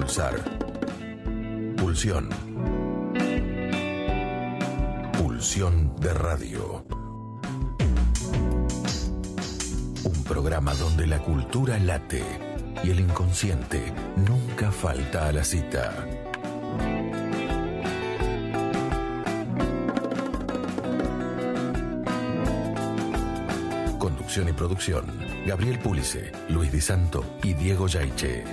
pulsar. Pulsión. Pulsión de radio. Un programa donde la cultura late y el inconsciente nunca falta a la cita. Conducción y producción: Gabriel Pulice, Luis Di Santo y Diego Yaiche.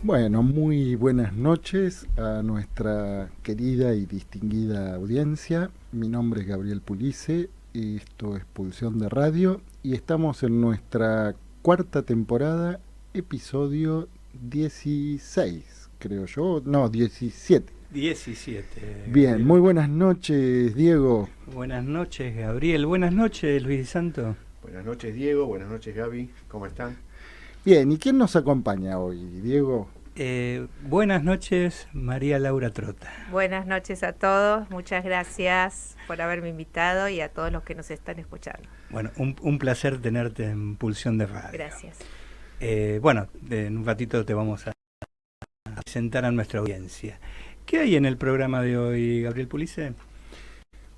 Bueno, muy buenas noches a nuestra querida y distinguida audiencia. Mi nombre es Gabriel Pulice, esto es Pulsión de Radio y estamos en nuestra cuarta temporada, episodio 16, creo yo, no, 17. 17. Bien, muy buenas noches, Diego. Buenas noches, Gabriel. Buenas noches, Luis Di Santo. Buenas noches, Diego. Buenas noches, Gaby. ¿Cómo están? Bien, ¿y quién nos acompaña hoy, Diego? Buenas noches, María Laura Trota. Buenas noches a todos, muchas gracias por haberme invitado y a todos los que nos están escuchando. Bueno, un placer tenerte en Pulsión de Radio. Gracias. Bueno, en un ratito te vamos a presentar a nuestra audiencia. ¿Qué hay en el programa de hoy, Gabriel Pulice?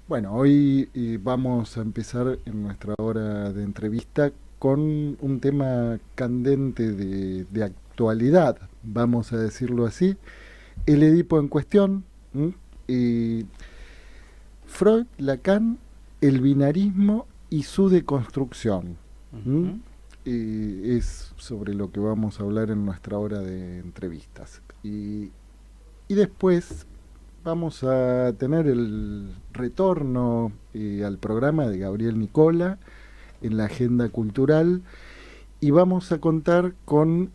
Bueno, hoy vamos a empezar en nuestra hora de entrevista con un tema candente de actualidad, vamos a decirlo así, el Edipo en cuestión, Freud, Lacan, el binarismo y su deconstrucción. Es sobre lo que vamos a hablar en nuestra hora de entrevistas. Y después vamos a tener el retorno al programa de Gabriel Nicola en la agenda cultural y vamos a contar con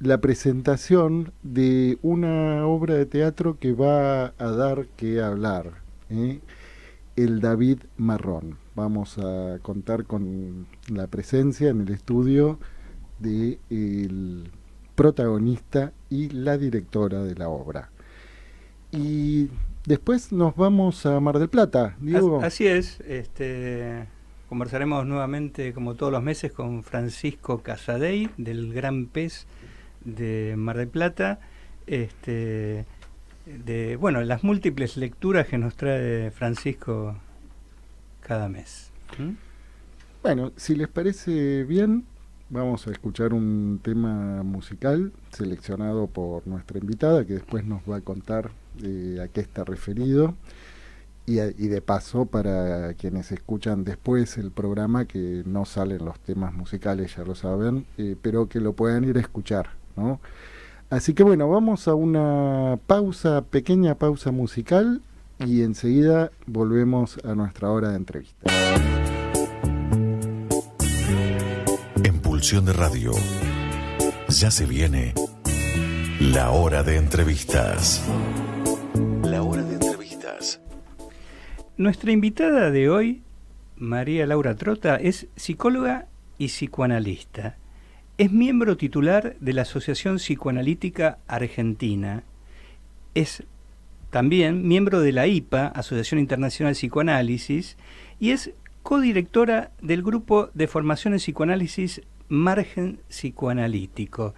la presentación de una obra de teatro que va a dar que hablar, el David Marrón. Vamos a contar con la presencia en el estudio del protagonista y la directora de la obra. Y después nos vamos a Mar del Plata, Diego. Así es, conversaremos nuevamente, como todos los meses, con Francisco Casadei, del Gran Pez de Mar del Plata, de las múltiples lecturas que nos trae Francisco cada mes. Bueno, si les parece bien, vamos a escuchar un tema musical seleccionado por nuestra invitada, que después nos va a contar a qué está referido. Y de paso, para quienes escuchan después el programa, que no salen los temas musicales, ya lo saben, pero que lo puedan ir a escuchar, ¿no? Así que bueno, vamos a una pequeña pausa musical, y enseguida volvemos a nuestra hora de entrevista. En Pulsión de Radio, ya se viene la hora de entrevistas. La hora de entrevistas. Nuestra invitada de hoy, María Laura Trota, es psicóloga y psicoanalista. Es miembro titular de la Asociación Psicoanalítica Argentina. Es también miembro de la IPA, Asociación Internacional de Psicoanálisis, y es codirectora del grupo de formación en psicoanálisis Margen Psicoanalítico.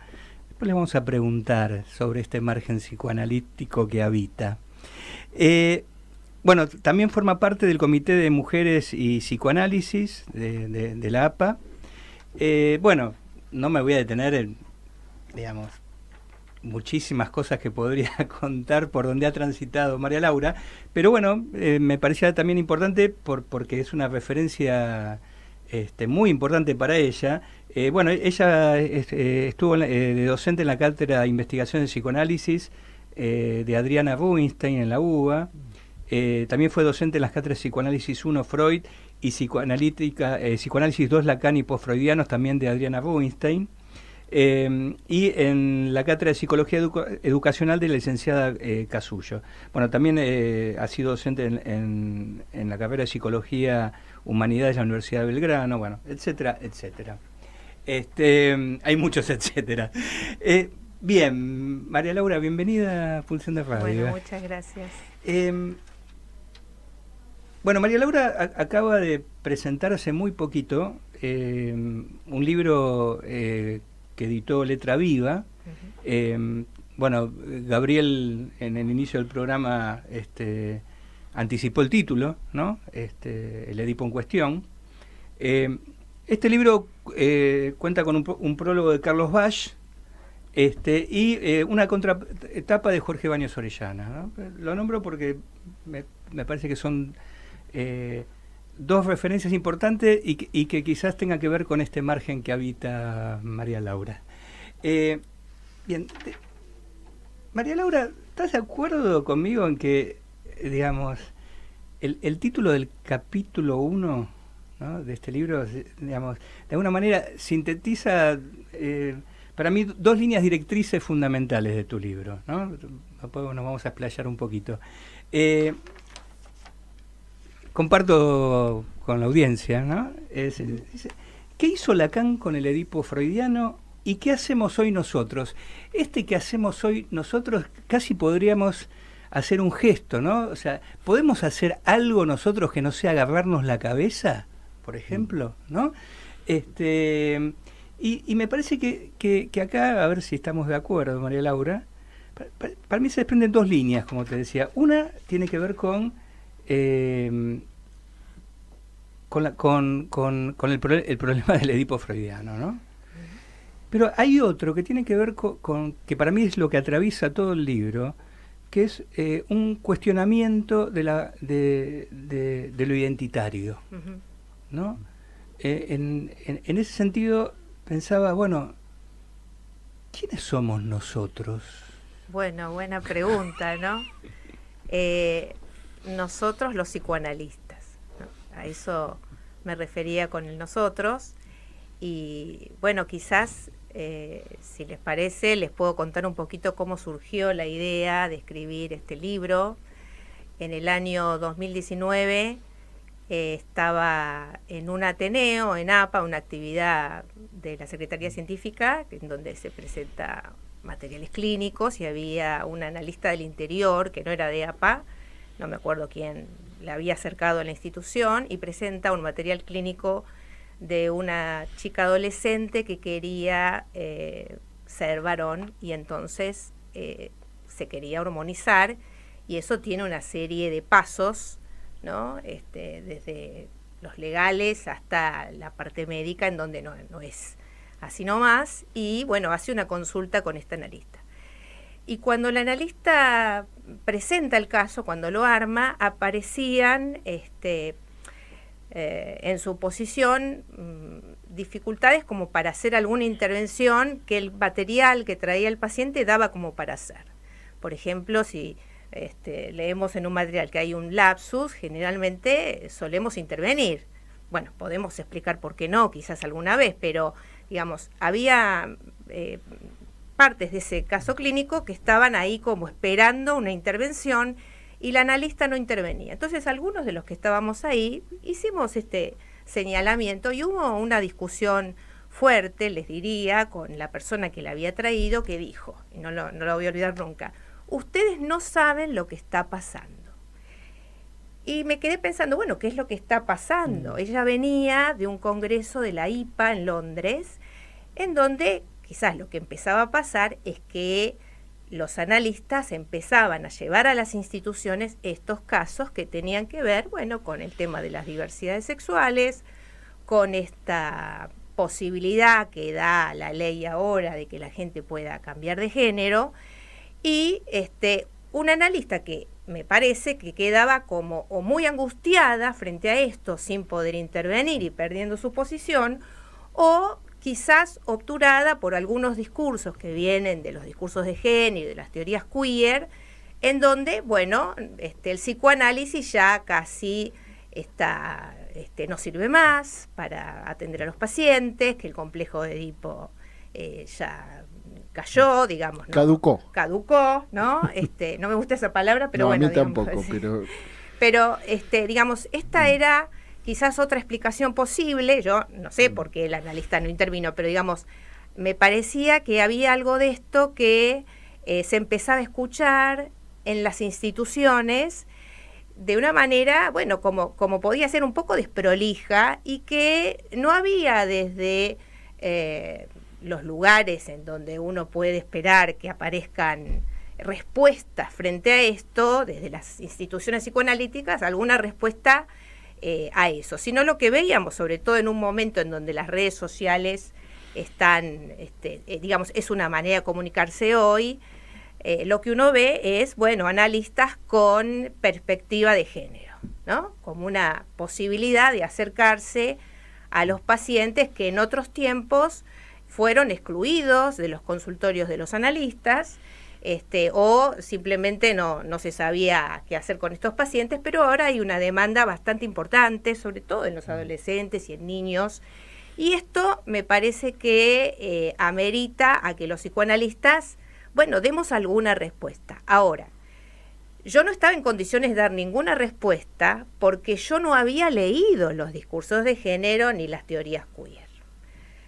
Después le vamos a preguntar sobre este margen psicoanalítico que habita. Bueno, también forma parte del Comité de Mujeres y Psicoanálisis de la APA. Bueno, no me voy a detener en, digamos, muchísimas cosas que podría contar por donde ha transitado María Laura, pero bueno, me parecía también importante porque es una referencia muy importante para ella. Bueno, ella estuvo de docente en la Cátedra de Investigación de Psicoanálisis de Adriana Rubinstein en la UBA. También fue docente en las cátedras Psicoanálisis 1 Freud y Psicoanálisis 2 Lacan y Postfreudianos, también de Adriana Rubinstein, y en la cátedra de Psicología Educacional de la licenciada Casullo. Bueno, también ha sido docente en la carrera de Psicología Humanidades de la Universidad de Belgrano, bueno, etcétera, etcétera. Hay muchos etcétera. Bien, María Laura, bienvenida a Pulsión de Radio. Bueno, muchas gracias. Bueno, María Laura acaba de presentar hace muy poquito un libro que editó Letra Viva. Bueno, Gabriel en el inicio del programa anticipó el título, ¿no? El Edipo en cuestión. Este libro cuenta con un prólogo de Carlos Bach y una contraetapa de Jorge Baños Orellana, ¿no? Lo nombro porque me parece que son dos referencias importantes y que quizás tenga que ver con este margen que habita María Laura. Bien, María Laura, ¿estás de acuerdo conmigo en que, digamos, el título del capítulo 1, ¿no?, de este libro, digamos, de alguna manera sintetiza para mí dos líneas directrices fundamentales de tu libro, ¿no? Después nos vamos a explayar un poquito. Comparto con la audiencia, ¿no? Dice, ¿qué hizo Lacan con el Edipo freudiano y qué hacemos hoy nosotros? Que hacemos hoy nosotros casi podríamos hacer un gesto, ¿no? O sea, ¿podemos hacer algo nosotros que no sea agarrarnos la cabeza, por ejemplo, ¿no? Y me parece que acá, a ver si estamos de acuerdo, María Laura, para mí se desprenden dos líneas, como te decía. Una tiene que ver con el problema del Edipo freudiano, ¿no? Pero hay otro que tiene que ver con que para mí es lo que atraviesa todo el libro, que es un cuestionamiento de lo identitario, ¿no? En ese sentido pensaba, bueno, ¿quiénes somos nosotros? Bueno, buena pregunta, ¿no? Nosotros los psicoanalistas, ¿no? A eso me refería con el nosotros. Y bueno, quizás, si les parece, les puedo contar un poquito cómo surgió la idea de escribir este libro. En el año 2019 estaba en un Ateneo, en APA, una actividad de la Secretaría Científica, en donde se presenta materiales clínicos, y había un analista del interior, que no era de APA, no me acuerdo quién le había acercado a la institución, y presenta un material clínico de una chica adolescente que quería ser varón, y entonces se quería hormonizar, y eso tiene una serie de pasos, ¿no? Desde los legales hasta la parte médica, en donde no es así nomás, y bueno, hace una consulta con esta analista. Y cuando la analista presenta el caso, cuando lo arma, aparecían en su posición dificultades como para hacer alguna intervención que el material que traía el paciente daba como para hacer. Por ejemplo, si leemos en un material que hay un lapsus, generalmente solemos intervenir. Bueno, podemos explicar por qué no, quizás alguna vez, pero digamos, había partes de ese caso clínico que estaban ahí como esperando una intervención, y la analista no intervenía. Entonces, algunos de los que estábamos ahí hicimos este señalamiento, y hubo una discusión fuerte, les diría, con la persona que la había traído, que dijo, y no lo voy a olvidar nunca: ustedes no saben lo que está pasando. Y me quedé pensando, bueno, ¿qué es lo que está pasando? Ella venía de un congreso de la IPA en Londres, en donde quizás lo que empezaba a pasar es que los analistas empezaban a llevar a las instituciones estos casos que tenían que ver, bueno, con el tema de las diversidades sexuales, con esta posibilidad que da la ley ahora de que la gente pueda cambiar de género, y un analista que me parece que quedaba como o muy angustiada frente a esto, sin poder intervenir y perdiendo su posición, o quizás obturada por algunos discursos que vienen de los discursos de género y de las teorías queer, en donde, bueno, el psicoanálisis ya casi no sirve más para atender a los pacientes, que el complejo de Edipo ya cayó, digamos, ¿no? Caducó, ¿no? No me gusta esa palabra, pero no, bueno, a mí digamos, tampoco, pero digamos, esta era quizás otra explicación posible. Yo no sé por qué el analista no intervino, pero digamos, me parecía que había algo de esto que se empezaba a escuchar en las instituciones, de una manera, bueno, como podía ser un poco desprolija, y que no había desde los lugares en donde uno puede esperar que aparezcan respuestas frente a esto, desde las instituciones psicoanalíticas, alguna respuesta a eso, sino lo que veíamos, sobre todo en un momento en donde las redes sociales están, digamos, es una manera de comunicarse hoy, lo que uno ve es, bueno, analistas con perspectiva de género, ¿no? Como una posibilidad de acercarse a los pacientes que en otros tiempos fueron excluidos de los consultorios de los analistas, o simplemente no se sabía qué hacer con estos pacientes, pero ahora hay una demanda bastante importante, sobre todo en los adolescentes y en niños, y esto me parece que amerita a que los psicoanalistas, bueno, demos alguna respuesta. Ahora, yo no estaba en condiciones de dar ninguna respuesta porque yo no había leído los discursos de género ni las teorías queer.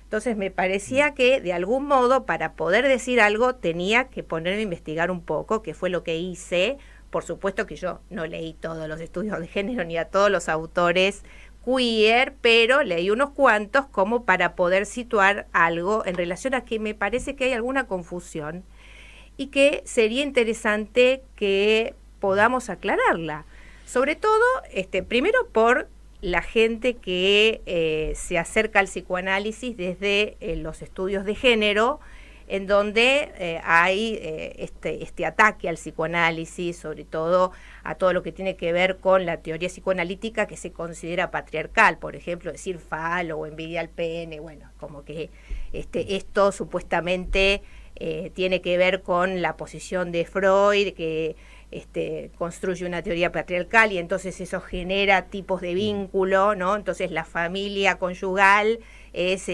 Entonces me parecía que de algún modo para poder decir algo tenía que ponerme a investigar un poco, que fue lo que hice. Por supuesto que yo no leí todos los estudios de género ni a todos los autores queer, pero leí unos cuantos como para poder situar algo en relación a que me parece que hay alguna confusión y que sería interesante que podamos aclararla. Sobre todo, primero por la gente que se acerca al psicoanálisis desde los estudios de género, en donde hay este ataque al psicoanálisis, sobre todo a todo lo que tiene que ver con la teoría psicoanalítica que se considera patriarcal, por ejemplo, decir falo o envidia al pene, bueno, como que esto supuestamente tiene que ver con la posición de Freud, que construye una teoría patriarcal y entonces eso genera tipos de vínculo, ¿no? Entonces la familia conyugal es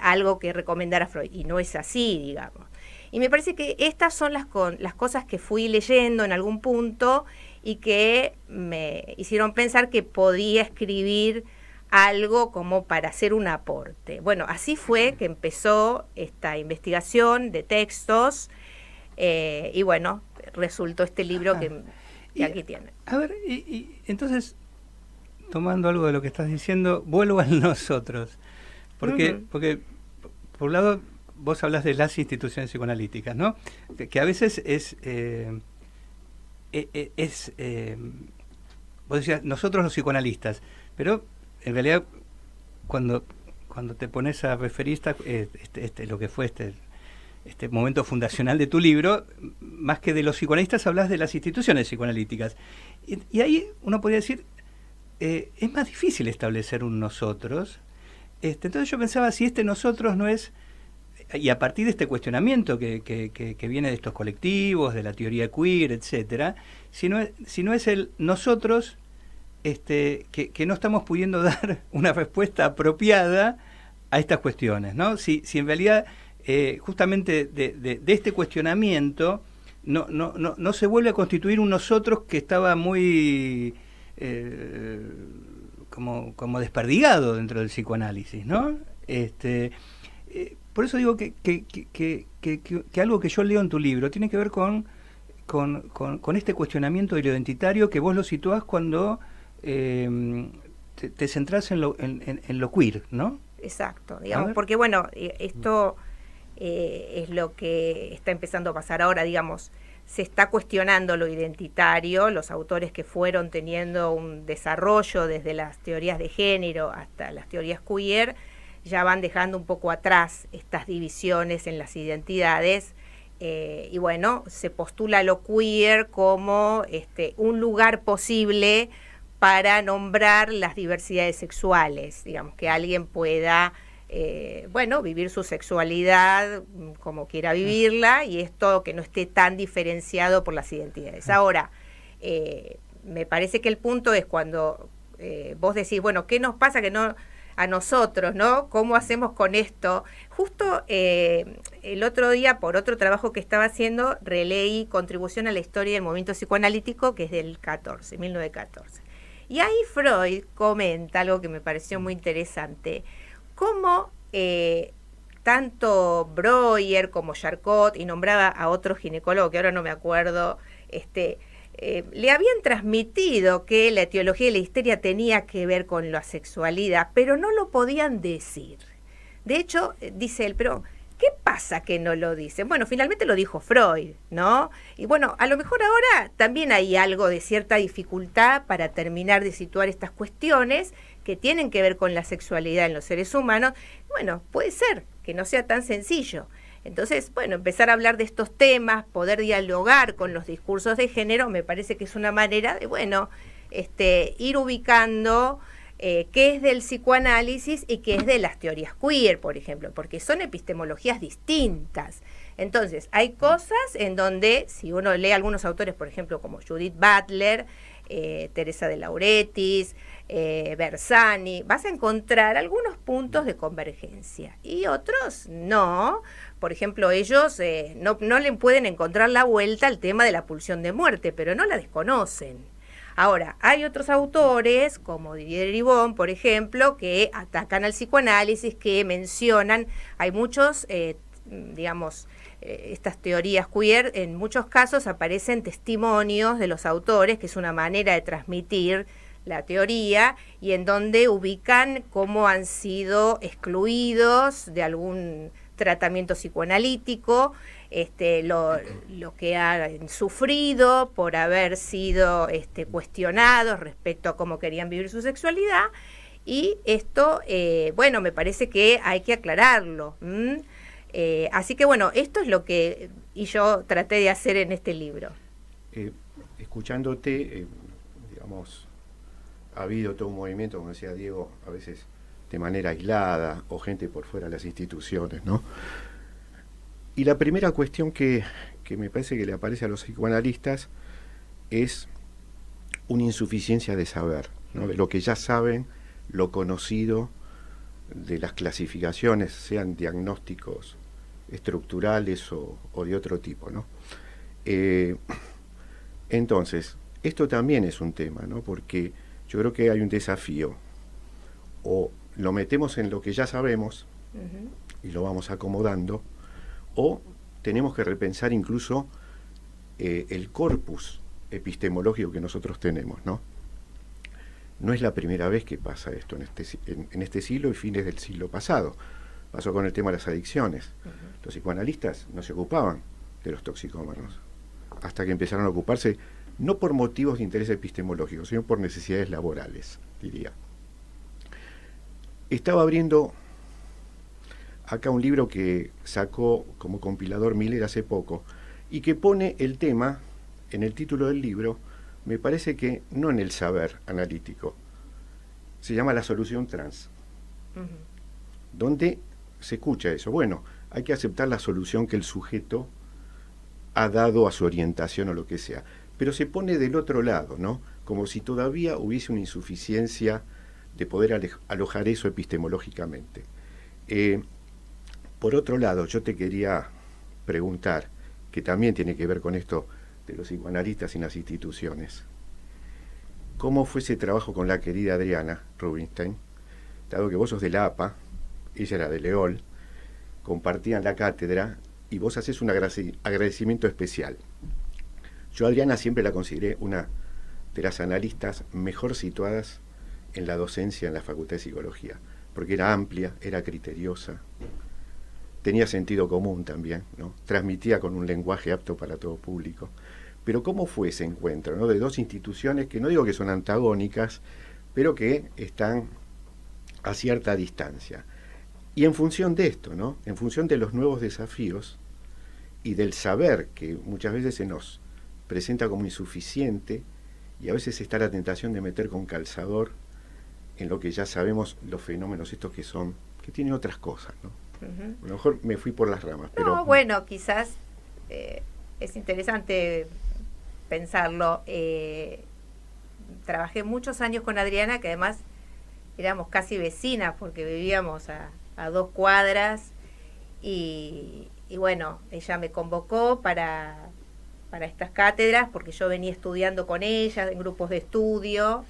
algo que recomendara Freud, y no es así, digamos. Y me parece que estas son las cosas que fui leyendo en algún punto y que me hicieron pensar que podía escribir algo como para hacer un aporte. Bueno, así fue que empezó esta investigación de textos, y bueno, resultó este libro que aquí tiene. A ver, y entonces, tomando algo de lo que estás diciendo, vuelvo a nosotros. Porque, porque por un lado, vos hablas de las instituciones psicoanalíticas, ¿no? Que a veces vos decías, nosotros los psicoanalistas, pero en realidad cuando te pones a referir lo que fue este momento fundacional de tu libro, más que de los psicoanalistas hablas de las instituciones psicoanalíticas. Y ahí uno podría decir, es más difícil establecer un nosotros. Entonces yo pensaba, si nosotros no es, y a partir de este cuestionamiento que viene de estos colectivos, de la teoría queer, etcétera, si no es el nosotros que no estamos pudiendo dar una respuesta apropiada a estas cuestiones, ¿no? Si en realidad justamente de este cuestionamiento no se vuelve a constituir un nosotros que estaba muy como desperdigado dentro del psicoanálisis, ¿no? Por eso digo que algo que yo leo en tu libro tiene que ver con este cuestionamiento de lo identitario, que vos lo situás cuando te centrás en lo queer, ¿no? Exacto, digamos, porque bueno, esto es lo que está empezando a pasar ahora, digamos, se está cuestionando lo identitario, los autores que fueron teniendo un desarrollo desde las teorías de género hasta las teorías queer, ya van dejando un poco atrás estas divisiones en las identidades, y bueno, se postula lo queer como un lugar posible para nombrar las diversidades sexuales, digamos, que alguien pueda vivir su sexualidad como quiera vivirla, y esto que no esté tan diferenciado por las identidades. Ahora, me parece que el punto es cuando vos decís, bueno, ¿qué nos pasa que no a nosotros, ¿no? ¿Cómo hacemos con esto? Justo el otro día, por otro trabajo que estaba haciendo, releí Contribución a la historia del movimiento psicoanalítico, que es del 1914. Y ahí Freud comenta algo que me pareció muy interesante, cómo tanto Breuer como Charcot, y nombraba a otro ginecólogo que ahora no me acuerdo, le habían transmitido que la etiología de la histeria tenía que ver con la sexualidad, pero no lo podían decir. De hecho, dice él, pero ¿qué pasa que no lo dicen? Bueno, finalmente lo dijo Freud, ¿no? Y bueno, a lo mejor ahora también hay algo de cierta dificultad para terminar de situar estas cuestiones que tienen que ver con la sexualidad en los seres humanos. Bueno, puede ser que no sea tan sencillo. Entonces, bueno, empezar a hablar de estos temas, poder dialogar con los discursos de género, me parece que es una manera de, bueno, ir ubicando qué es del psicoanálisis y qué es de las teorías queer, por ejemplo, porque son epistemologías distintas. Entonces, hay cosas en donde, si uno lee algunos autores, por ejemplo, como Judith Butler, Teresa de Lauretis, Bersani, vas a encontrar algunos puntos de convergencia y otros no. Por ejemplo, ellos no le pueden encontrar la vuelta al tema de la pulsión de muerte, pero no la desconocen. Ahora, hay otros autores, como Didier Eribon, por ejemplo, que atacan al psicoanálisis, que mencionan, hay muchos, estas teorías queer, en muchos casos aparecen testimonios de los autores, que es una manera de transmitir la teoría, y en donde ubican cómo han sido excluidos de algún tratamiento psicoanalítico, lo que han sufrido por haber sido cuestionados respecto a cómo querían vivir su sexualidad, y esto, bueno, me parece que hay que aclararlo. Así que bueno, esto es lo que yo traté de hacer en este libro. Escuchándote, ha habido todo un movimiento, como decía Diego, a veces de manera aislada o gente por fuera de las instituciones, ¿no? Y la primera cuestión que me parece que le aparece a los psicoanalistas es una insuficiencia de saber, ¿no? De lo que ya saben, lo conocido, de las clasificaciones, sean diagnósticos estructurales o de otro tipo, ¿no? Entonces, esto también es un tema, ¿no? Porque yo creo que hay un desafío. O lo metemos en lo que ya sabemos y lo vamos acomodando, o tenemos que repensar incluso el corpus epistemológico que nosotros tenemos, ¿no? No es la primera vez que pasa esto en este siglo y fines del siglo pasado. Pasó con el tema de las adicciones. Los psicoanalistas no se ocupaban de los toxicómanos, hasta que empezaron a ocuparse, no por motivos de interés epistemológico, sino por necesidades laborales, diría. Estaba abriendo acá un libro que sacó como compilador Miller hace poco, y que pone el tema, en el título del libro, me parece que no en el saber analítico, se llama La solución trans, donde se escucha eso. Bueno, hay que aceptar la solución que el sujeto ha dado a su orientación o lo que sea, pero se pone del otro lado, ¿no? Como si todavía hubiese una insuficiencia de poder alojar eso epistemológicamente. Por otro lado, yo te quería preguntar, que también tiene que ver con esto de los psicoanalistas en las instituciones, ¿cómo fue ese trabajo con la querida Adriana Rubinstein? Dado que vos sos de la APA, ella era de Leol, compartían la cátedra y vos haces un agradecimiento especial. Yo a Adriana siempre la consideré una de las analistas mejor situadas en la docencia en la Facultad de Psicología, porque era amplia, era criteriosa, tenía sentido común también, ¿no? Transmitía con un lenguaje apto para todo público. Pero ¿cómo fue ese encuentro, ¿no? De dos instituciones que no digo que son antagónicas, pero que están a cierta distancia? Y en función de esto, ¿no? En función de los nuevos desafíos y del saber que muchas veces se nos presenta como insuficiente, y a veces está la tentación de meter con calzador en lo que ya sabemos, los fenómenos estos que tienen otras cosas, ¿no? A lo mejor me fui por las ramas, pero... No, bueno, quizás es interesante pensarlo. Trabajé muchos años con Adriana, que además éramos casi vecinas porque vivíamos a 2 cuadras, y bueno, ella me convocó para estas cátedras porque yo venía estudiando con ella en grupos de estudio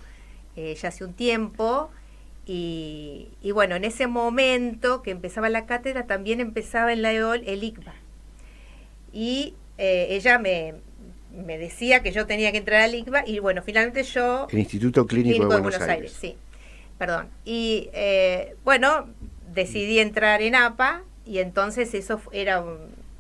ya hace un tiempo. Y bueno, en ese momento que empezaba la cátedra, también empezaba en la EOL el ICBA. Y ella me me decía que yo tenía que entrar al ICBA y bueno, finalmente yo... El Instituto Clínico de Buenos Aires. Sí, perdón. Y bueno, decidí entrar en APA y entonces eso era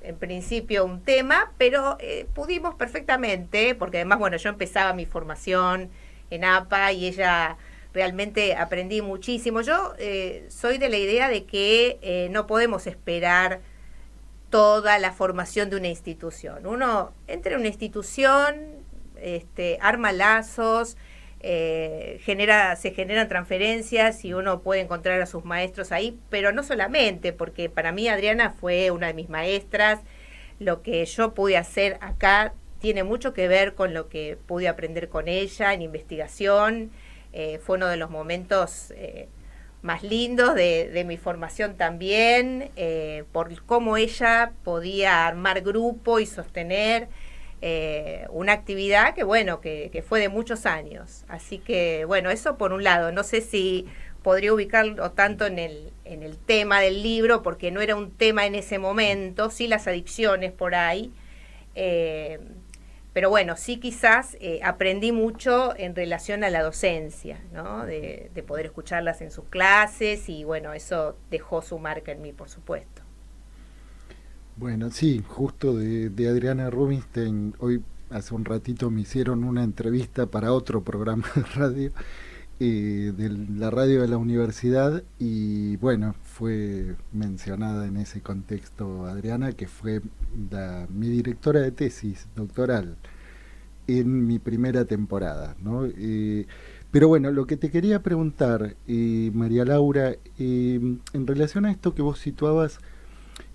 en principio un tema, pero pudimos perfectamente, porque además, bueno, yo empezaba mi formación en APA y ella realmente aprendí muchísimo. Yo soy de la idea de que no podemos esperar toda la formación de una institución. Uno entra en una institución, arma lazos, se generan transferencias y uno puede encontrar a sus maestros ahí, pero no solamente, porque para mí Adriana fue una de mis maestras. Lo que yo pude hacer acá tiene mucho que ver con lo que pude aprender con ella en investigación. Fue uno de los momentos más lindos de mi formación también, por cómo ella podía armar grupo y sostener una actividad que bueno, que fue de muchos años. Así que bueno, eso por un lado. No sé si podría ubicarlo tanto en el tema del libro, porque no era un tema en ese momento, sí las adicciones por ahí, pero bueno, sí quizás aprendí mucho en relación a la docencia, ¿no? De poder escucharlas en sus clases y bueno, eso dejó su marca en mí, por supuesto. Bueno, sí, justo de Adriana Rubinstein, hoy hace un ratito me hicieron una entrevista para otro programa de radio, de la radio de la universidad, y bueno, fue mencionada en ese contexto Adriana, que fue mi directora de tesis doctoral en mi primera temporada, ¿no? Pero bueno, lo que te quería preguntar, María Laura, en relación a esto que vos situabas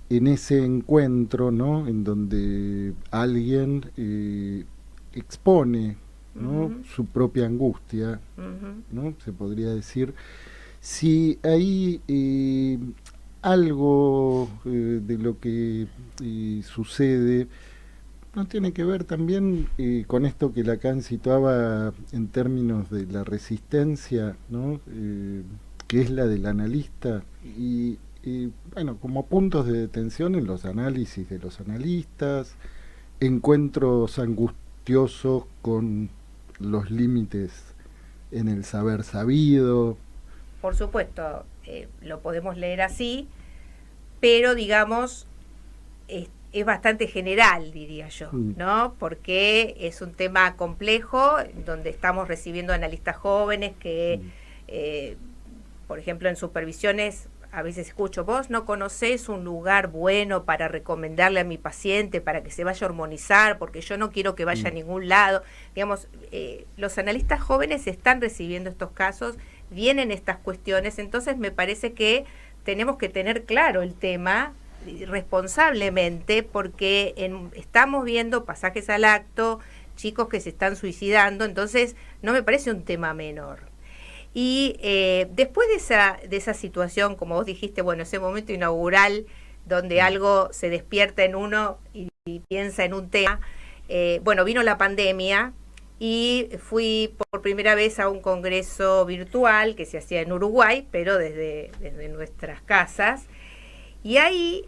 en ese encuentro, ¿no? En donde alguien expone, ¿no? Su propia angustia, ¿no? Se podría decir. Si hay algo de lo que sucede, ¿no tiene que ver también con esto que Lacan situaba en términos de la resistencia, ¿no? Que es la del analista? Y bueno, como puntos de detención en los análisis de los analistas, encuentros angustiosos con los límites en el saber sabido. Por supuesto, lo podemos leer así, pero digamos, es bastante general, diría yo, ¿no? Porque es un tema complejo, donde estamos recibiendo analistas jóvenes que, por ejemplo, en supervisiones, a veces escucho, vos no conocés un lugar bueno para recomendarle a mi paciente para que se vaya a hormonizar, porque yo no quiero que vaya a ningún lado. Digamos, los analistas jóvenes están recibiendo estos casos, vienen estas cuestiones, entonces me parece que tenemos que tener claro el tema responsablemente, porque estamos viendo pasajes al acto, chicos que se están suicidando, entonces no me parece un tema menor. Y después de esa situación, como vos dijiste, bueno, ese momento inaugural donde algo se despierta en uno y piensa en un tema, bueno, vino la pandemia y fui por primera vez a un congreso virtual que se hacía en Uruguay, pero desde nuestras casas. Y ahí,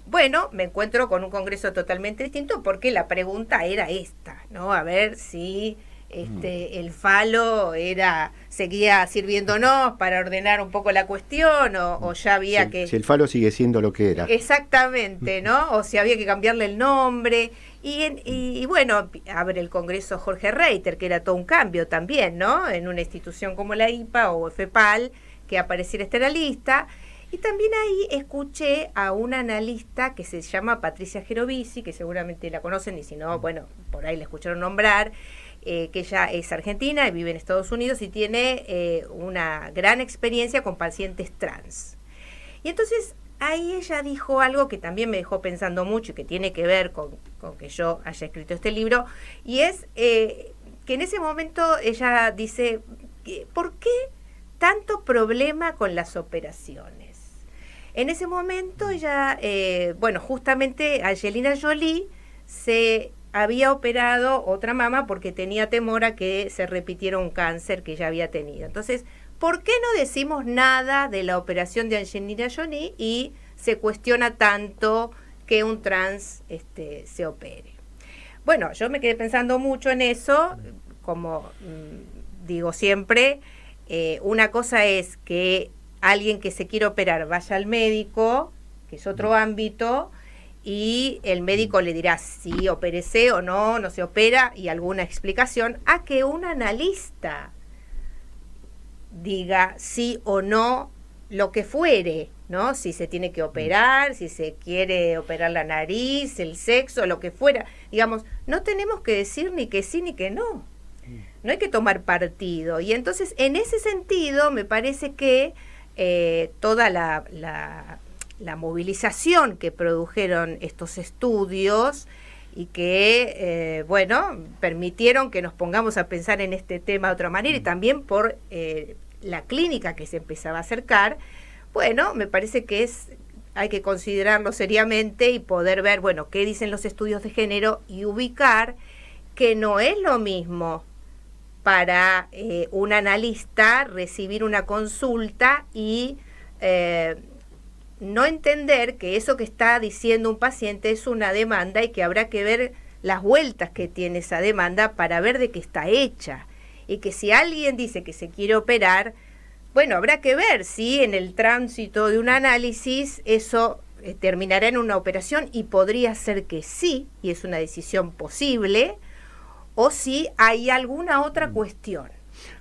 bueno, me encuentro con un congreso totalmente distinto, porque la pregunta era esta, ¿no? A ver si el falo seguía sirviéndonos para ordenar un poco la cuestión, o ya había que... Si el falo sigue siendo lo que era. Exactamente, ¿no? O si había que cambiarle el nombre. Y bueno, abre el congreso Jorge Reiter, que era todo un cambio también, ¿no? En una institución como la IPA o FEPAL, que apareciera esta en la lista. Y también ahí escuché a una analista que se llama Patricia Gerovici, que seguramente la conocen, y si no, bueno, por ahí la escucharon nombrar, que ella es argentina y vive en Estados Unidos y tiene una gran experiencia con pacientes trans. Y entonces ahí ella dijo algo que también me dejó pensando mucho y que tiene que ver con que yo haya escrito este libro, y es que en ese momento ella dice, ¿por qué tanto problema con las operaciones? En ese momento ella, bueno, justamente Angelina Jolie se había operado otra mama porque tenía temor a que se repitiera un cáncer que ya había tenido. Entonces, ¿por qué no decimos nada de la operación de Angelina Jolie y se cuestiona tanto que un trans se opere? bueno, yo me quedé pensando mucho en eso, como digo siempre, una cosa es que alguien que se quiere operar vaya al médico, que es otro ámbito, y el médico le dirá si opérese o no, no se opera, y alguna explicación, a que un analista diga sí o no lo que fuere, ¿no? Si se tiene que operar, si se quiere operar la nariz, el sexo, lo que fuera. Digamos, no tenemos que decir ni que sí ni que no. No hay que tomar partido. Y entonces, en ese sentido, me parece que toda la movilización que produjeron estos estudios y que, bueno, permitieron que nos pongamos a pensar en este tema de otra manera, y también por la clínica que se empezaba a acercar, bueno, me parece que hay que considerarlo seriamente y poder ver, bueno, qué dicen los estudios de género y ubicar que no es lo mismo para un analista recibir una consulta y no entender que eso que está diciendo un paciente es una demanda y que habrá que ver las vueltas que tiene esa demanda para ver de qué está hecha. Y que si alguien dice que se quiere operar, bueno, habrá que ver si en el tránsito de un análisis eso terminará en una operación, y podría ser que sí, y es una decisión posible, o si hay alguna otra cuestión.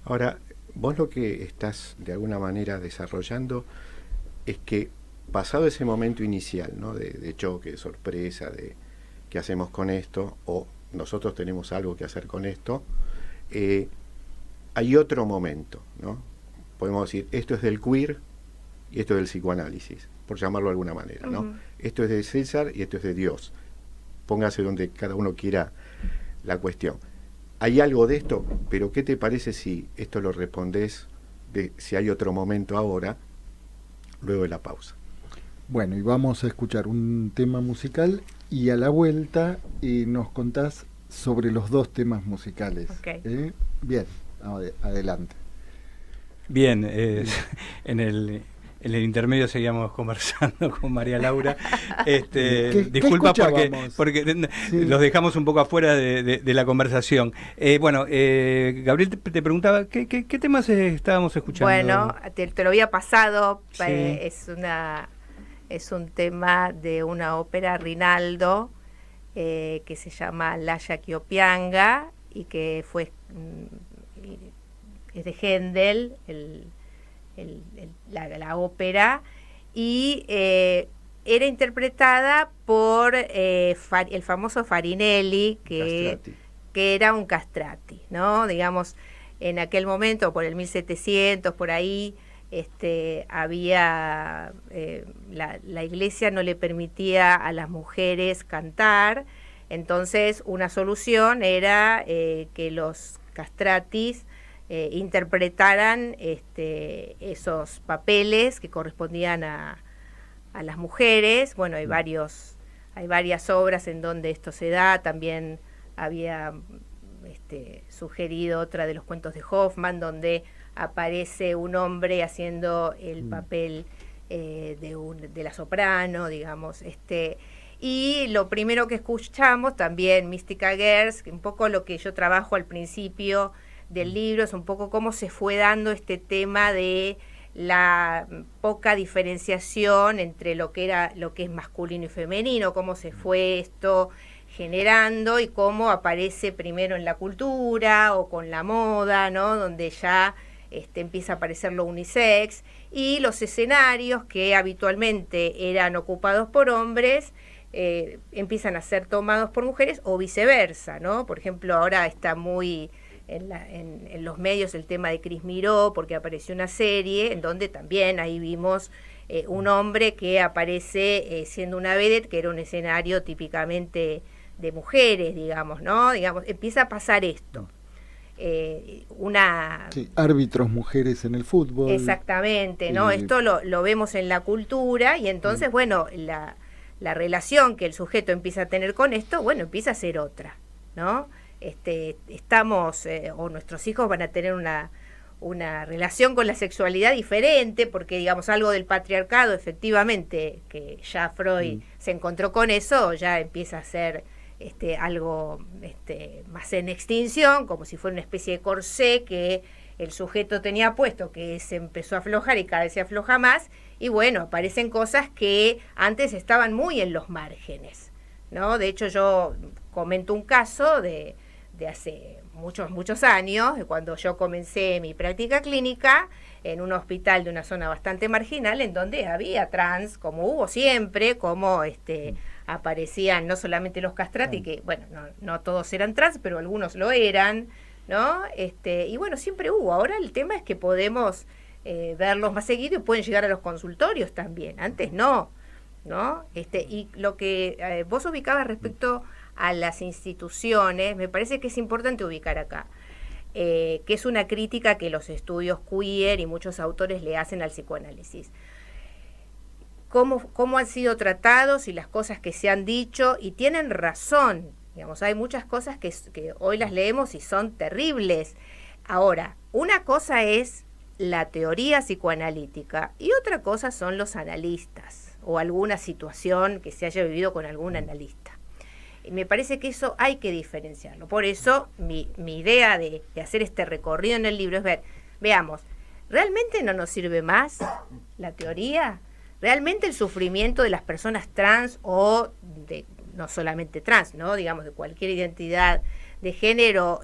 Ahora, vos lo que estás de alguna manera desarrollando es que pasado ese momento inicial, ¿no? de choque, de sorpresa, de qué hacemos con esto, o nosotros tenemos algo que hacer con esto, hay otro momento, ¿no? Podemos decir, esto es del queer y esto es del psicoanálisis, por llamarlo de alguna manera, ¿no? Esto es de César y esto es de Dios. Póngase donde cada uno quiera la cuestión. Hay algo de esto, pero ¿qué te parece si esto lo respondés de si hay otro momento ahora, luego de la pausa? Bueno, y vamos a escuchar un tema musical, y a la vuelta nos contás sobre los dos temas musicales. Okay. Bien, adelante. Bien, en el intermedio seguíamos conversando con María Laura. Disculpa porque sí, los dejamos un poco afuera de la conversación. Gabriel te preguntaba, ¿qué temas estábamos escuchando? Bueno, te lo había pasado. Sí. Es un tema de una ópera Rinaldo que se llama Laya Quiopianga, y que fue... es de Händel, la ópera, y era interpretada por el famoso Farinelli, que era un castrati, ¿no? Digamos, en aquel momento, por el 1700, por ahí, había la iglesia no le permitía a las mujeres cantar. Entonces una solución era que los castratis interpretaran esos papeles que correspondían a las mujeres. Bueno, hay varias obras en donde esto se da. También había sugerido otra de los cuentos de Hoffman, donde aparece un hombre haciendo el papel de la soprano, digamos. Y lo primero que escuchamos también, Mystica Girls, que un poco lo que yo trabajo al principio del libro, es un poco cómo se fue dando este tema de la poca diferenciación entre lo que es masculino y femenino, cómo se fue esto generando y cómo aparece primero en la cultura o con la moda, ¿no? Donde ya empieza a aparecer lo unisex, y los escenarios que habitualmente eran ocupados por hombres empiezan a ser tomados por mujeres, o viceversa, ¿no? Por ejemplo, ahora está muy en los medios el tema de Cris Miró, porque apareció una serie en donde también ahí vimos un hombre que aparece siendo una vedette, que era un escenario típicamente de mujeres, digamos, ¿no? Digamos, empieza a pasar esto. Árbitros mujeres en el fútbol. Exactamente, ¿no? Esto lo vemos en la cultura, y entonces, bueno, la relación que el sujeto empieza a tener con esto, bueno, empieza a ser otra, ¿no? Estamos, o nuestros hijos van a tener una relación con la sexualidad diferente, porque, digamos, algo del patriarcado, efectivamente, que ya Freud se encontró con eso, ya empieza a ser algo más en extinción, como si fuera una especie de corsé que el sujeto tenía puesto, que se empezó a aflojar y cada vez se afloja más, y bueno, aparecen cosas que antes estaban muy en los márgenes, ¿no? De hecho, yo comento un caso de hace muchos años, de cuando yo comencé mi práctica clínica en un hospital de una zona bastante marginal, en donde había trans, como hubo siempre, como aparecían no solamente los castrati, que bueno, no todos eran trans, pero algunos lo eran, ¿no? Y bueno, siempre hubo. Ahora el tema es que podemos verlos más seguido y pueden llegar a los consultorios también. Antes no, ¿no? Y lo que vos ubicabas respecto a las instituciones, me parece que es importante ubicar acá, que es una crítica que los estudios queer y muchos autores le hacen al psicoanálisis. Cómo han sido tratados y las cosas que se han dicho, y tienen razón. Digamos, hay muchas cosas que hoy las leemos y son terribles. Ahora, una cosa es la teoría psicoanalítica y otra cosa son los analistas o alguna situación que se haya vivido con algún analista. Y me parece que eso hay que diferenciarlo. Por eso mi idea de hacer este recorrido en el libro es veamos, ¿realmente no nos sirve más la teoría? ¿Realmente el sufrimiento de las personas trans o no solamente trans, ¿no? Digamos, de cualquier identidad de género,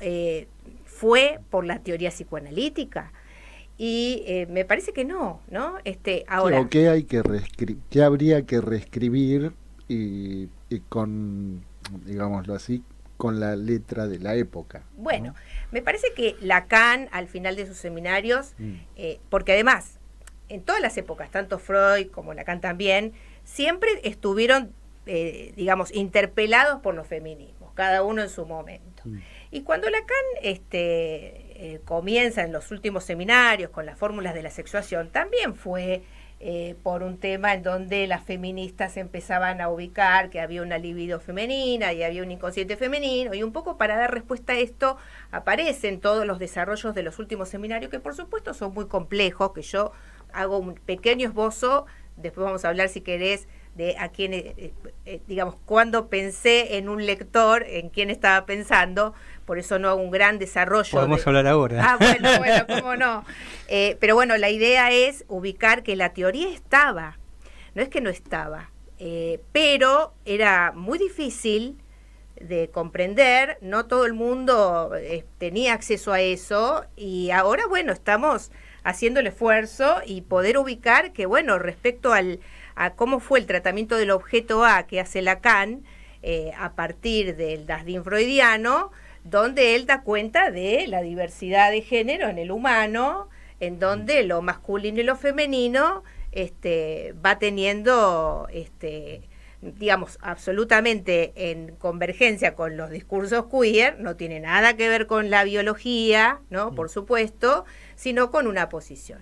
fue por la teoría psicoanalítica? Y me parece que no, ¿no? Ahora, sí, ¿qué habría que reescribir y con, digámoslo así, con la letra de la época? Bueno, ¿no? Me parece que Lacan, al final de sus seminarios, porque además, en todas las épocas, tanto Freud como Lacan también, siempre estuvieron digamos, interpelados por los feminismos, cada uno en su momento. Y cuando Lacan comienza en los últimos seminarios con las fórmulas de la sexuación, también fue por un tema en donde las feministas empezaban a ubicar que había una libido femenina y había un inconsciente femenino, y un poco para dar respuesta a esto aparecen todos los desarrollos de los últimos seminarios, que por supuesto son muy complejos, que yo hago un pequeño esbozo, después vamos a hablar si querés de a quién, digamos, cuando pensé en un lector, en quién estaba pensando, por eso no hago un gran desarrollo. Podemos hablar ahora. Bueno, cómo no. Pero bueno, la idea es ubicar que la teoría estaba, no es que no estaba, pero era muy difícil de comprender, no todo el mundo tenía acceso a eso, y ahora, bueno, estamos haciendo el esfuerzo y poder ubicar que, bueno, respecto a cómo fue el tratamiento del objeto A que hace Lacan a partir del Dasdin freudiano, donde él da cuenta de la diversidad de género en el humano, en donde lo masculino y lo femenino va teniendo, digamos, absolutamente en convergencia con los discursos queer, no tiene nada que ver con la biología, ¿no? Por supuesto, sino con una posición.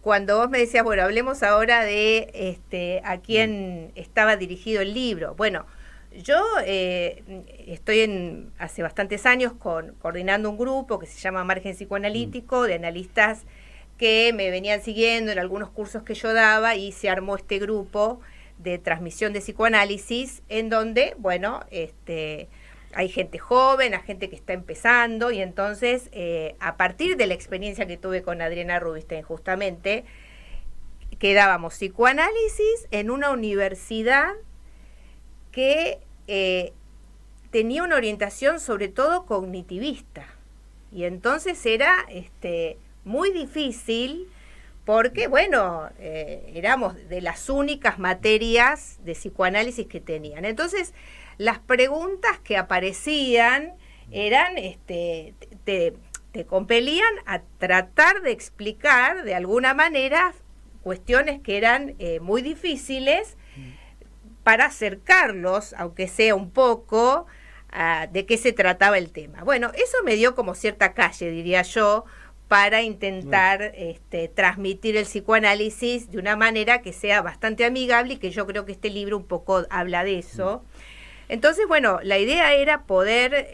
Cuando vos me decías, bueno, hablemos ahora de a quién estaba dirigido el libro. Bueno, yo estoy hace bastantes años coordinando un grupo que se llama Margen Psicoanalítico, de analistas que me venían siguiendo en algunos cursos que yo daba, y se armó este grupo de transmisión de psicoanálisis, en donde, bueno, hay gente joven, hay gente que está empezando, y entonces, a partir de la experiencia que tuve con Adriana Rubinstein, justamente, que dábamos psicoanálisis en una universidad que tenía una orientación sobre todo cognitivista, y entonces era muy difícil, porque, bueno, éramos de las únicas materias de psicoanálisis que tenían. Entonces, las preguntas que aparecían eran, te compelían a tratar de explicar de alguna manera cuestiones que eran muy difíciles, para acercarlos, aunque sea un poco, de qué se trataba el tema. Bueno, eso me dio como cierta calle, diría yo, para intentar transmitir el psicoanálisis de una manera que sea bastante amigable, y que yo creo que este libro un poco habla de eso. Entonces, bueno, la idea era poder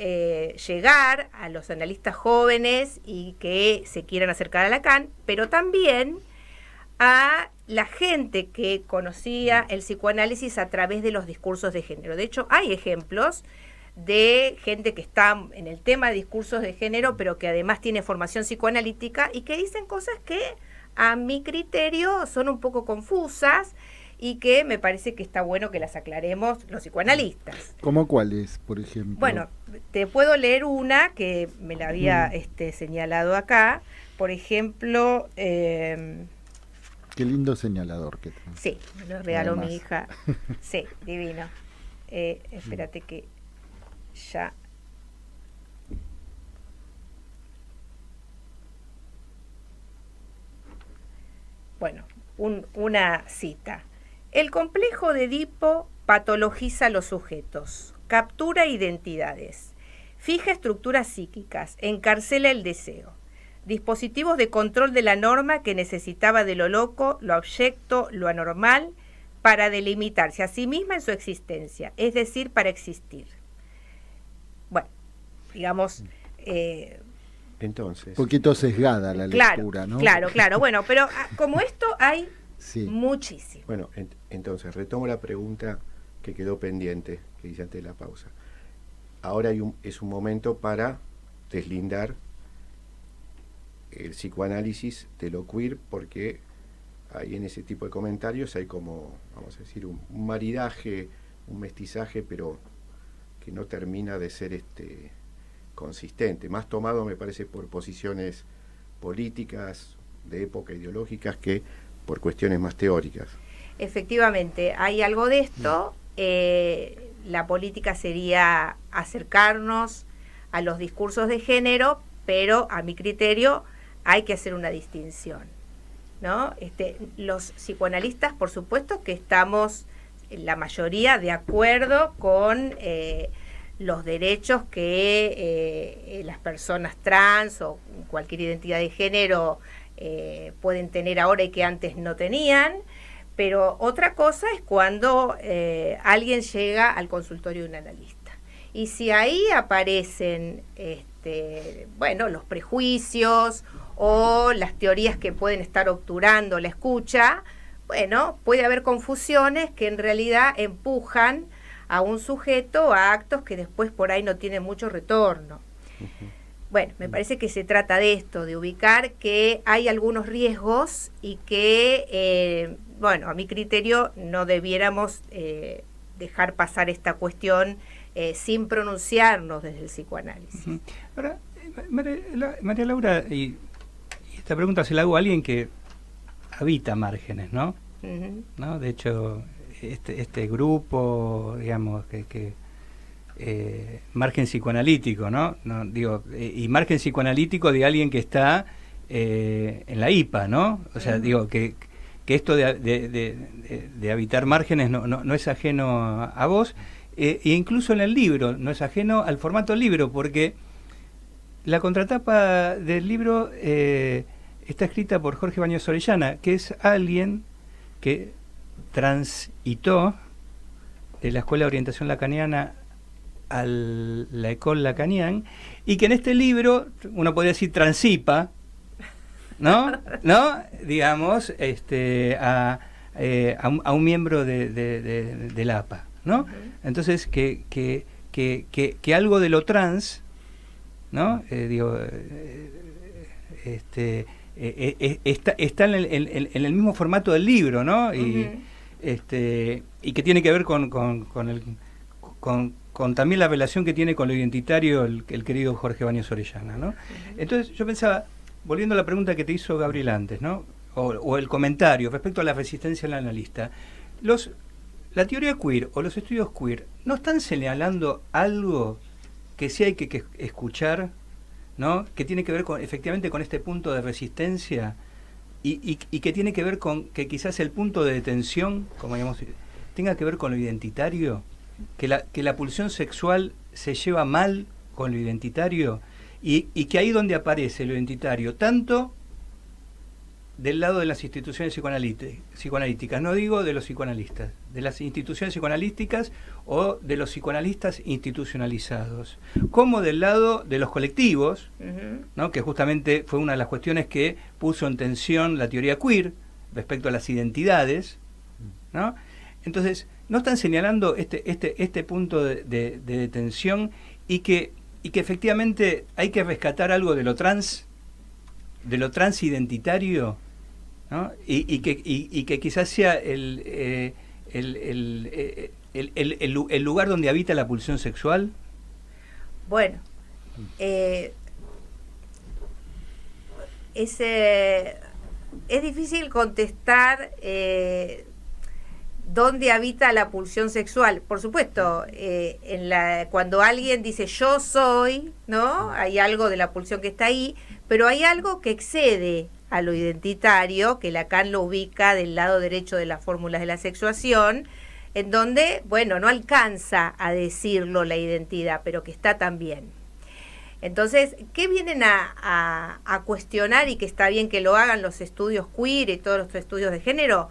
llegar a los analistas jóvenes y que se quieran acercar a Lacan, pero también a la gente que conocía el psicoanálisis a través de los discursos de género. De hecho, hay ejemplos de gente que está en el tema de discursos de género, pero que además tiene formación psicoanalítica y que dicen cosas que a mi criterio son un poco confusas y que me parece que está bueno que las aclaremos los psicoanalistas. ¿Cómo cuáles, por ejemplo? Bueno, te puedo leer una que me la había señalado acá. Por ejemplo... Qué lindo señalador que tenés. Sí, me lo regaló Además. mi hija. Sí, divino. Espérate que ya... Bueno, una cita. El complejo de Edipo patologiza los sujetos, captura identidades, fija estructuras psíquicas, encarcela el deseo. Dispositivos de control de la norma que necesitaba de lo loco, lo abyecto, lo anormal, para delimitarse a sí misma en su existencia, es decir, para existir. Bueno, digamos... Entonces... Un poquito sesgada la lectura, ¿no? Claro, bueno, pero como esto hay sí. muchísimo. Bueno, entonces retomo la pregunta que quedó pendiente, que hice antes de la pausa. Ahora es un momento para deslindar el psicoanálisis de lo queer, porque ahí en ese tipo de comentarios hay como, vamos a decir, un maridaje, un mestizaje, pero que no termina de ser consistente, más tomado me parece por posiciones políticas, de época, ideológicas, que por cuestiones más teóricas. Efectivamente, hay algo de esto. La política sería acercarnos a los discursos de género, pero a mi criterio hay que hacer una distinción, ¿no? Los psicoanalistas, por supuesto que estamos, la mayoría, de acuerdo con los derechos que las personas trans o cualquier identidad de género pueden tener ahora y que antes no tenían, pero otra cosa es cuando alguien llega al consultorio de un analista. Y si ahí aparecen los prejuicios o las teorías que pueden estar obturando la escucha, bueno, puede haber confusiones que en realidad empujan a un sujeto a actos que después por ahí no tienen mucho retorno. Bueno, me parece que se trata de esto, de ubicar que hay algunos riesgos y que, a mi criterio no debiéramos dejar pasar esta cuestión sin pronunciarnos desde el psicoanálisis. Ahora, María Laura, y esta pregunta se la hago a alguien que habita márgenes, ¿no? ¿No? De hecho, este grupo, digamos, que margen psicoanalítico, ¿no? Y margen psicoanalítico de alguien que está en la IPA, ¿no? O sea, digo, que esto de habitar márgenes no es ajeno a vos, e incluso en el libro, no es ajeno al formato del libro, porque la contratapa del libro está escrita por Jorge Baños Orellana, que es alguien que transitó de la Escuela de Orientación Lacaniana a la École Lacanienne, y que en este libro, uno podría decir, transipa, ¿no? Digamos, a un miembro de la APA, ¿no? Entonces, que algo de lo trans, ¿no? Está en el mismo formato del libro, ¿no? Y que tiene que ver con también la relación que tiene con lo identitario el querido Jorge Baños Orellana, ¿no? Entonces yo pensaba, volviendo a la pregunta que te hizo Gabriel antes, ¿no? O el comentario respecto a la resistencia al analista, la teoría queer o los estudios queer no están señalando algo que sí hay que escuchar, ¿no? Que tiene que ver efectivamente con este punto de resistencia y que tiene que ver con que quizás el punto de detención, como digamos, tenga que ver con lo identitario, que la pulsión sexual se lleva mal con lo identitario y que ahí donde aparece lo identitario, tanto del lado de las instituciones psicoanalíticas, no digo de los psicoanalistas, de las instituciones psicoanalísticas o de los psicoanalistas institucionalizados, como del lado de los colectivos, ¿no? Que justamente fue una de las cuestiones que puso en tensión la teoría queer, respecto a las identidades, ¿no? Entonces, no están señalando este punto de detención y que efectivamente hay que rescatar algo de lo transidentitario, ¿no? y que quizás sea el lugar donde habita la pulsión sexual. Bueno, es difícil contestar dónde habita la pulsión sexual. Por supuesto, cuando alguien dice yo soy, ¿no? Hay algo de la pulsión que está ahí, pero hay algo que excede a lo identitario, que Lacan lo ubica del lado derecho de las fórmulas de la sexuación, en donde, bueno, no alcanza a decirlo la identidad, pero que está también. Entonces, ¿qué vienen a cuestionar y que está bien que lo hagan los estudios queer y todos los estudios de género?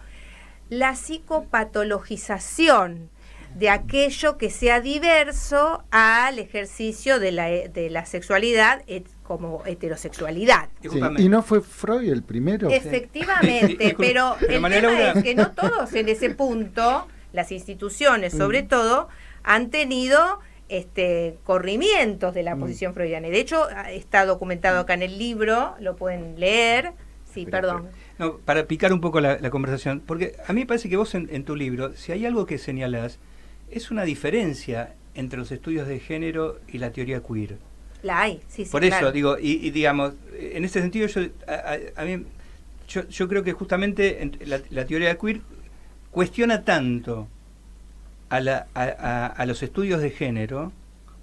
La psicopatologización de aquello que sea diverso al ejercicio de la sexualidad como heterosexualidad. Sí, ¿y no fue Freud el primero? Efectivamente, pero el tema es que no todos en ese punto, las instituciones sobre todo, han tenido corrimientos de la posición freudiana. Y de hecho está documentado acá en el libro, lo pueden leer. Sí, perdón. No, para picar un poco la conversación, porque a mí me parece que vos en tu libro, si hay algo que señalás, es una diferencia entre los estudios de género y la teoría queer. La hay, sí, Por eso, digo, y digamos, en ese sentido yo creo que justamente la teoría queer cuestiona tanto a los estudios de género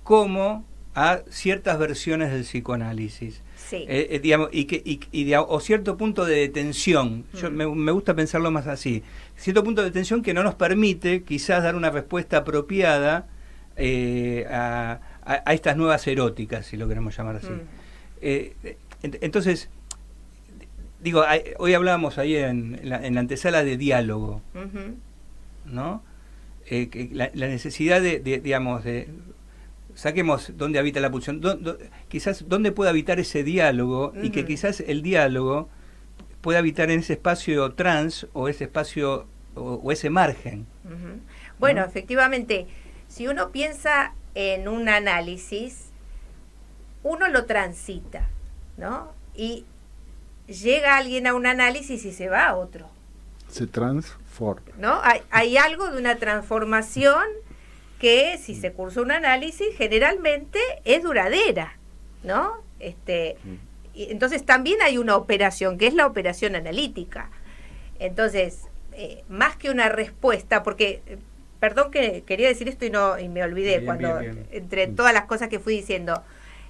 como a ciertas versiones del psicoanálisis. Sí. Digamos, o cierto punto de detención. Yo me gusta pensarlo más así. Cierto punto de detención que no nos permite quizás dar una respuesta apropiada a estas nuevas eróticas, si lo queremos llamar así. Entonces, digo, hoy hablábamos ahí en la antesala de diálogo, ¿no? La necesidad digamos, saquemos dónde habita la pulsión, quizás dónde puede habitar ese diálogo, y que quizás el diálogo pueda habitar en ese espacio trans o ese espacio o ese margen. Bueno, efectivamente, si uno piensa en un análisis, uno lo transita, ¿no? Y llega alguien a un análisis y se va a otro. Se transforma. ¿No? Hay algo de una transformación que, si se cursa un análisis, generalmente es duradera, ¿no? Entonces también hay una operación, que es la operación analítica. Entonces, más que una respuesta, porque, perdón que quería decir esto y me olvidé, bien. Entre todas las cosas que fui diciendo,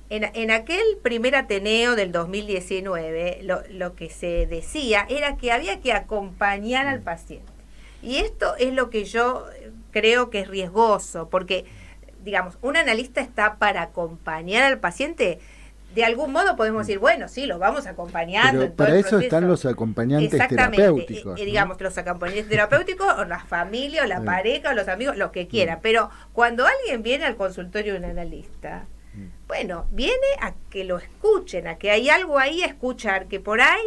en aquel primer Ateneo del 2019, lo que se decía era que había que acompañar al paciente. Y esto es lo que yo creo que es riesgoso, porque, digamos, un analista está para acompañar al paciente. De algún modo podemos decir, bueno, sí, lo vamos acompañando. Pero para eso están los acompañantes terapéuticos. Digamos, los acompañantes terapéuticos, o la familia, o la pareja, o los amigos, lo que quiera. Pero cuando alguien viene al consultorio de un analista, bueno, viene a que lo escuchen, a que hay algo ahí a escuchar, que por ahí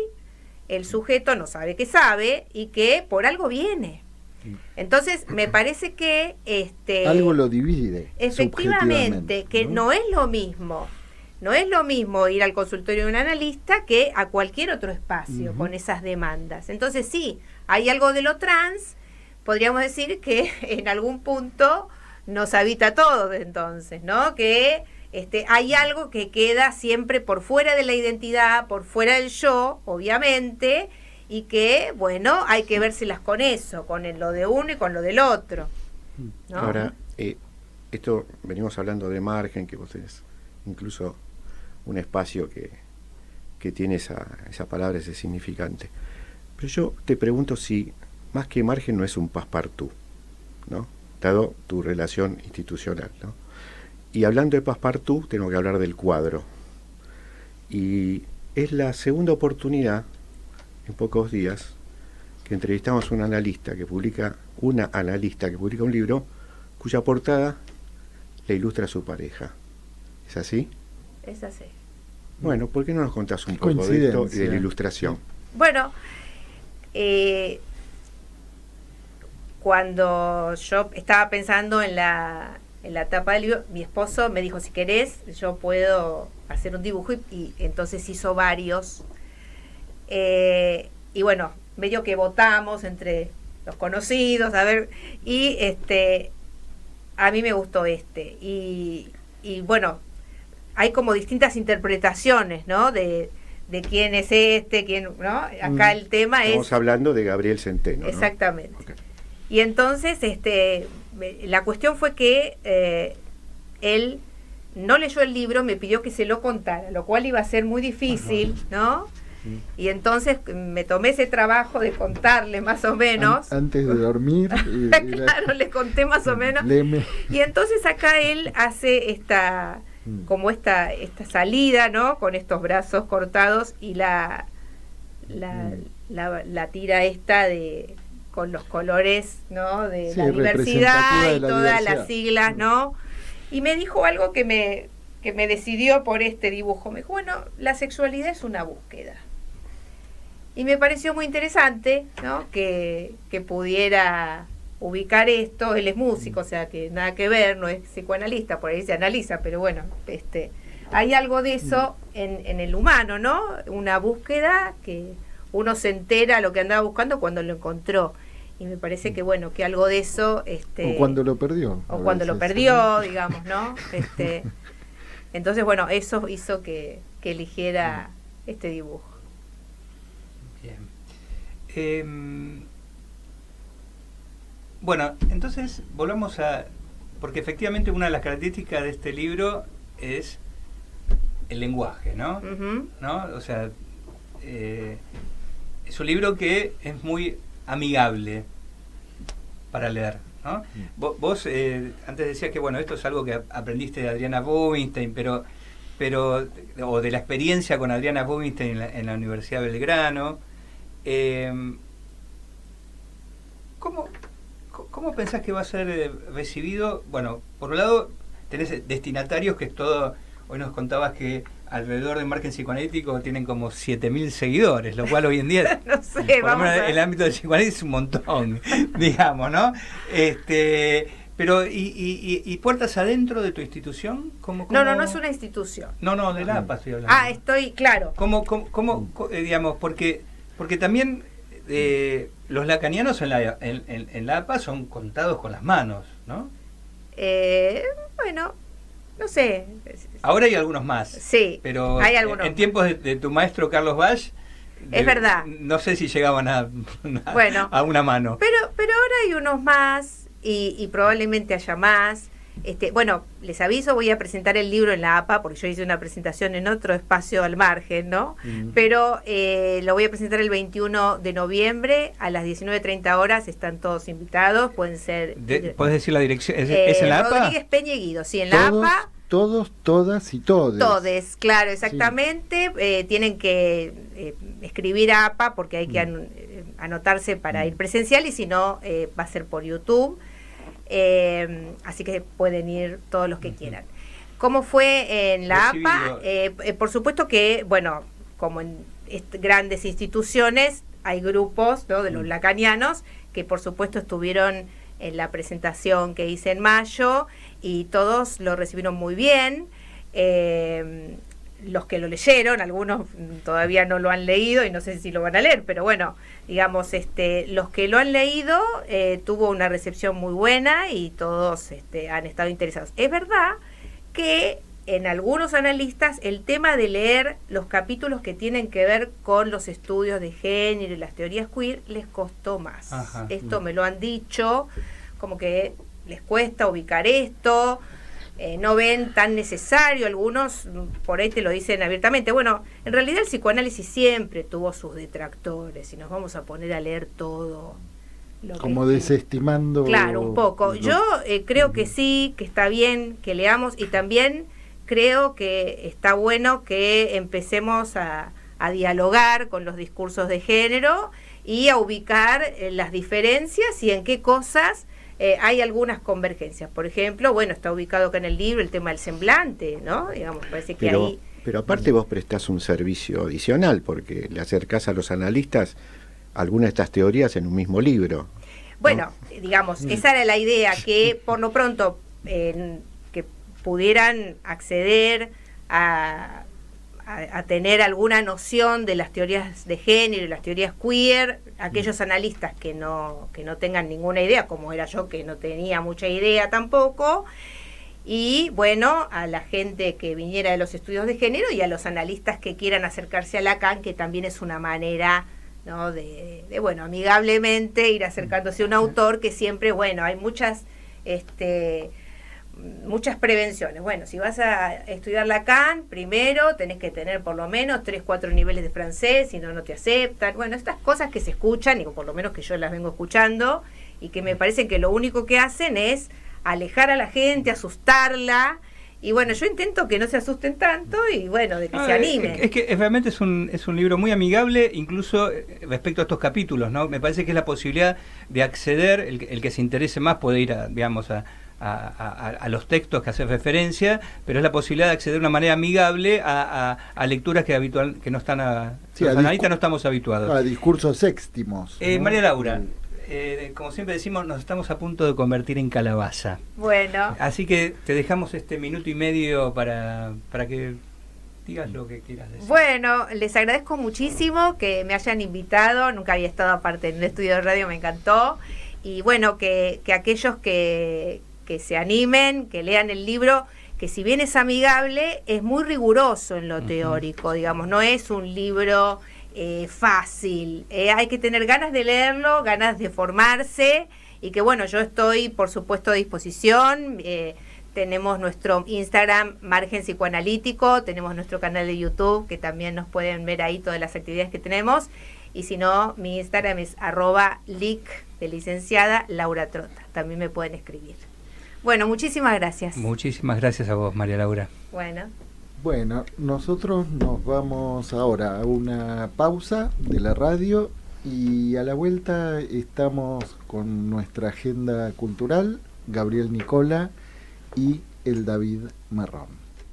el sujeto no sabe que sabe y que por algo viene. Entonces, me parece que algo lo divide. Efectivamente, que no es lo mismo. No es lo mismo ir al consultorio de un analista que a cualquier otro espacio con esas demandas. Entonces, sí, hay algo de lo trans, podríamos decir que en algún punto nos habita todo entonces, ¿no? Que hay algo que queda siempre por fuera de la identidad, por fuera del yo, obviamente, y que, bueno, hay que vérselas con eso, con lo de uno y con lo del otro, ¿no? Ahora, esto venimos hablando de margen, que vos tenés incluso un espacio que tiene esa palabra, ese significante. Pero yo te pregunto si, más que margen, no es un passepartout, ¿no? Dado tu relación institucional, ¿no? Y hablando de passepartout, tengo que hablar del cuadro. Y es la segunda oportunidad, en pocos días, que entrevistamos a una analista que publica un libro cuya portada le ilustra a su pareja. ¿Es así? Es así. Bueno, ¿por qué no nos contás un poco de esto y de la ilustración? Bueno, cuando yo estaba pensando en la tapa del libro, mi esposo me dijo, si querés, yo puedo hacer un dibujo, y entonces hizo varios. Y bueno, medio que votamos entre los conocidos, a ver, y a mí me gustó y bueno, hay como distintas interpretaciones, ¿no? De quién es quién, ¿no? Acá el tema Estamos hablando de Gabriel Centeno, ¿no? Exactamente. Okay. Y entonces, la cuestión fue que él no leyó el libro, me pidió que se lo contara, lo cual iba a ser muy difícil, ¿no? Y entonces me tomé ese trabajo de contarle más o menos. Antes de dormir. Claro, le conté más o menos. Léeme. Y entonces acá él hace esta salida, ¿no? Con estos brazos cortados y la tira con los colores, ¿no? De la diversidad y todas las siglas, ¿no? Y me dijo algo que me decidió por este dibujo. Me dijo, bueno, la sexualidad es una búsqueda. Y me pareció muy interesante, ¿no? Que pudiera ubicar esto. Él es músico, o sea que nada que ver, no es psicoanalista, por ahí se analiza, pero bueno, hay algo de eso en el humano, ¿no? Una búsqueda que uno se entera lo que andaba buscando cuando lo encontró. Y me parece que bueno, que algo de eso o cuando lo perdió. O cuando lo perdió, digamos, ¿no? Entonces, bueno, eso hizo que eligiera este dibujo. Bien. Bueno, entonces volvamos porque efectivamente una de las características de este libro es el lenguaje, ¿no? Uh-huh. ¿No? O sea, es un libro que es muy amigable para leer, ¿no? Vos antes decías que bueno, esto es algo que aprendiste de Adriana Rubinstein, pero o de la experiencia con Adriana Rubinstein en la Universidad de Belgrano. ¿Cómo pensás que va a ser recibido? Bueno, por un lado tenés destinatarios que es todo. Hoy nos contabas que alrededor de Margen Psicoanalítico tienen como 7.000 seguidores, lo cual hoy en día, no sé, por lo menos en el ámbito del psicoanálisis es un montón, digamos, ¿no? Pero, ¿y puertas adentro de tu institución? ¿Cómo? No es una institución. No, de la APA estoy hablando. Ah, estoy, claro. ¿Cómo digamos, porque también los lacanianos en la APA son contados con las manos, ¿no? Bueno, no sé. Ahora hay algunos más. Sí, pero hay algunos. En tiempos de tu maestro Carlos Bach, es verdad. No sé si llegaban a una mano. Pero ahora hay unos más y probablemente haya más. Bueno, les aviso, voy a presentar el libro en la APA, porque yo hice una presentación en otro espacio al margen, ¿no? Pero lo voy a presentar el 21 de noviembre a las 19:30 horas, están todos invitados, pueden ser... ¿Puedes decir la dirección? ¿Es en la APA? Rodríguez Peña y Guido, sí, en la APA. Todos, todas y todes. Todes, claro, exactamente. Sí. Tienen que escribir APA porque hay que anotarse para ir presencial y si no, va a ser por YouTube. Así que pueden ir todos los que quieran. ¿Cómo fue en la APA? Por supuesto que, bueno, como en grandes instituciones, hay grupos, ¿no?, de los lacanianos que por supuesto estuvieron en la presentación que hice en mayo y todos lo recibieron muy bien. Los que lo leyeron, algunos todavía no lo han leído y no sé si lo van a leer, pero bueno, digamos, los que lo han leído tuvo una recepción muy buena y todos han estado interesados. Es verdad que en algunos analistas el tema de leer los capítulos que tienen que ver con los estudios de género y las teorías queer les costó más. Ajá. Esto me lo han dicho, como que les cuesta ubicar esto. No ven tan necesario, algunos por ahí te lo dicen abiertamente. Bueno, en realidad el psicoanálisis siempre tuvo sus detractores y nos vamos a poner a leer todo. Como desestimando. Claro, un poco. Yo creo que sí, que está bien que leamos y también creo que está bueno que empecemos a dialogar con los discursos de género y a ubicar las diferencias y en qué cosas hay algunas convergencias. Por ejemplo, bueno, está ubicado acá en el libro el tema del semblante, ¿no? Digamos, parece que pero aparte vos prestás un servicio adicional porque le acercás a los analistas algunas de estas teorías en un mismo libro. Bueno, digamos, esa era la idea, que por lo pronto que pudieran acceder a tener alguna noción de las teorías de género y las teorías queer, aquellos analistas que no tengan ninguna idea, como era yo, que no tenía mucha idea tampoco, y bueno, a la gente que viniera de los estudios de género y a los analistas que quieran acercarse a Lacan, que también es una manera, ¿no?, de bueno, amigablemente ir acercándose a un autor que siempre, bueno, hay muchas prevenciones. Bueno, si vas a estudiar Lacan, primero tenés que tener por lo menos 3, 4 niveles de francés, si no, no te aceptan. Bueno, estas cosas que se escuchan, y por lo menos que yo las vengo escuchando, y que me parece que lo único que hacen es alejar a la gente, asustarla. Y bueno, yo intento que no se asusten tanto y bueno, de que se animen. Es que realmente es un libro muy amigable, incluso respecto a estos capítulos, ¿no? Me parece que es la posibilidad de acceder, el que se interese más puede ir a los textos que hacen referencia, pero es la posibilidad de acceder de una manera amigable a lecturas que no están los analistas no estamos habituados. A discursos sextimos, ¿no? María Laura, como siempre decimos, nos estamos a punto de convertir en calabaza. Bueno. Así que te dejamos este minuto y medio para que digas lo que quieras decir. Bueno, les agradezco muchísimo que me hayan invitado, nunca había estado aparte en un estudio de radio, me encantó. Y bueno, que aquellos que se animen, que lean el libro, que si bien es amigable, es muy riguroso en lo teórico, digamos, no es un libro fácil, hay que tener ganas de leerlo, ganas de formarse, y que bueno, yo estoy por supuesto a disposición. Tenemos nuestro Instagram Margen Psicoanalítico, tenemos nuestro canal de YouTube, que también nos pueden ver ahí todas las actividades que tenemos, y si no, mi Instagram es @lic de licenciada Laura Trota, también me pueden escribir. Bueno, muchísimas gracias. Muchísimas gracias a vos, María Laura. Bueno, nosotros nos vamos ahora a una pausa de la radio y a la vuelta estamos con nuestra agenda cultural, Gabriel Nicola y el David Marrón.